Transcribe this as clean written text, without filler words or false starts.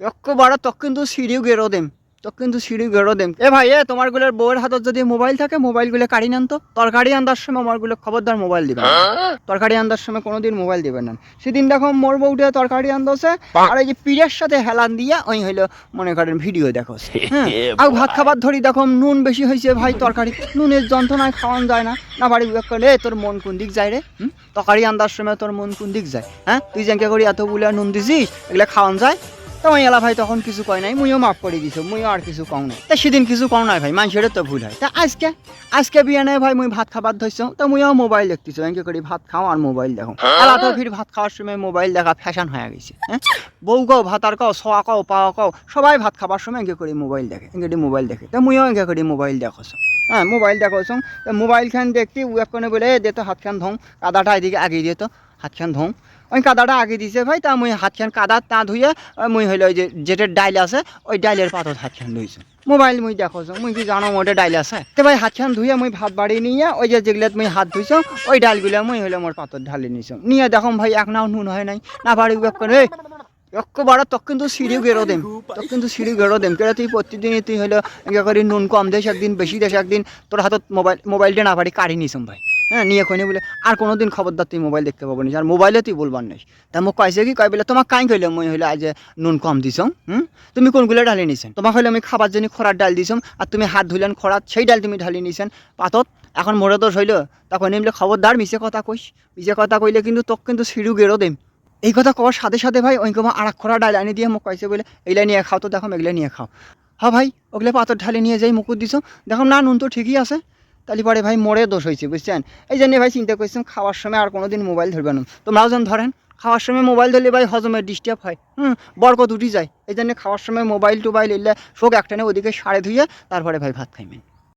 একেবারে তক কিন্তু সিঁড়িও গেরো দেম, তক কিন্তু সিঁড়ি গেরো দেম। এ ভাই তোমার গুলোর বউয়ের হাতত যদি মোবাইল থাকে মোবাইল গুলো কাড়ি নেন তো, তরকারি আনবার সময় আমার গুলো খবরদার মোবাইল দিবেন না, তরকারি আনবার সময় কোনোদিন মোবাইল দিবেন না। সেদিন দেখো মোর বউটা তরকারি আনতেছে আর এই যে পীরের সাথে হেলান দিয়া ওই হইলো মনে করেন ভিডিও দেখো। হ্যাঁ আর ভাত খাবার ধরি দেখো নুন বেশি হয়েছে ভাই, তরকারি নুনের যন্ত্রণায় খাওয়ান যায় না। না বাড়ি করলে তোর মন কোন দিক যায় রে, তরকারি আনবার সময় তোর মন কোন দিক যায়? হ্যাঁ তুই যেঙ্কে করি এতগুলো নুন দিছিস এগুলো খাওয়ান যায়? তো ওই এলা ভাই তখন কিছু কয় নাই, মুইও মাফ করে দিছো, মুইও আর কিছু কও নাই। তা সেদিন কিছু কও নাই ভাই, মানুষের তো ভুল হয়। তা আজকে বিয়ে নেই ভাই, মুই ভাত খাবার ধরছো তো মুইও মোবাইল দেখতেছো, এমনি করে ভাত খাও আর মোবাইল দেখো। এলা তো ফির ভাত খাওয়ার সময় মোবাইল দেখা ফ্যাশন হয়ে গেছে। হ্যাঁ বউ কও ভাতার কও সোয়া কও পাওয়া কও সবাই ভাত খাবার সময় এমনি করে মোবাইল দেখে, এমনি মোবাইল দেখে। তা মুইও এমনি করে মোবাইল দেখছো। হ্যাঁ মোবাইল দেখছো, মোবাইল খান দেখতে উয়াক কোনে বলে দে তো হাত খান ধোঁ, কাদাটা এদিকে আগে দিয়ে তো হাত খান ধোঁ। ওই কাদাটা আগে দিছে ভাই, তা মুই হাত খান কাদা তা ধুয়ে মুই হইলো ওই যে যেটার ডাইল আছে ওই ডাইলের পাতত হাত খান ধুইছো। মোবাইল মুই দেখো মুই কি জানো ওটা ডাইল আছে? তো ভাই হাত খান ধুয়ে মুই ভাত বাড়ি নিয়ে ওই যে যেগুলো মুই হাত ধুইছো ওই ডালগুলো মুই হইলো মোর পাতত ঢালি নিছো, নিয়ে দেখো ভাই এক নাও নুন হয় নাই। না বাড়ি করে একেবারে তক কিন্তু সিঁড়িও গেরো দেম, তক কিন্তু সিঁড়ি গেরো দেম। কেন তুই প্রতিদিনই তুই হইলো এঙ্গা করে নুন কম দেশ একদিন বেশি দেশ একদিন, তোর হাতত মোবাইলটা না পারি কাড়ি নিছম ভাই। হ্যাঁ নিয়ে কইনি বলে আর কোনোদিন খবরদার তুই মোবাইল দেখতে পাবো না, আর মোবাইলে তুই বলবার নাই। তা মোক কইছে কি কয় বলে তোমাক কাই কইলে মুই হইলো আজ নুন কম দিছম। তুমি কোনগুলো ঢালি নিছেন? তোমাক হইলে আমি খাবার জন্য খরার ডাল দিছম আর তুমি হাত ধুলেন খরাত সেই ডাল তুমি ঢালি নিছেন পাতত। এখন মোরে দোষ হইলো তখন এমনি খবরদার মিছে কথা কইস, মিছে কথা কইলে কিন্তু তোক কিন্তু সিঁড়িও গেরো দেম। এই কথা কওয়ার সাথে সাথে ভাই ওই কমা আর খরা ডাল আনি দিয়ে মোক কইছে বলে এইলা নিয়ে খাও, তো দেখো এগুলো নিয়ে খাও। হ্যাঁ ভাই ওগুলো পাতর ঢালে নিয়ে যাই মুকুট দিছো, দেখো না নুন তো ঠিকই আছে। তাহলে পরে ভাই মোড়ে দোষ হয়েছে বুঝছেন। এই জন্য ভাই চিন্তা করছেন খাওয়ার সময় আর কোনোদিন মোবাইল ধরবেন না। তোমরাও যেন ধরেন খাওয়ার সময় মোবাইল ধরলে ভাই হজমের ডিস্টার্ব হয়, বরকত উঠি যায়। এই জন্য খাওয়ার সময় মোবাইল টোবাইল এলে শোক একটানে ওদিকে সারে ধুয়ে তারপরে ভাই ভাত খাইবেন।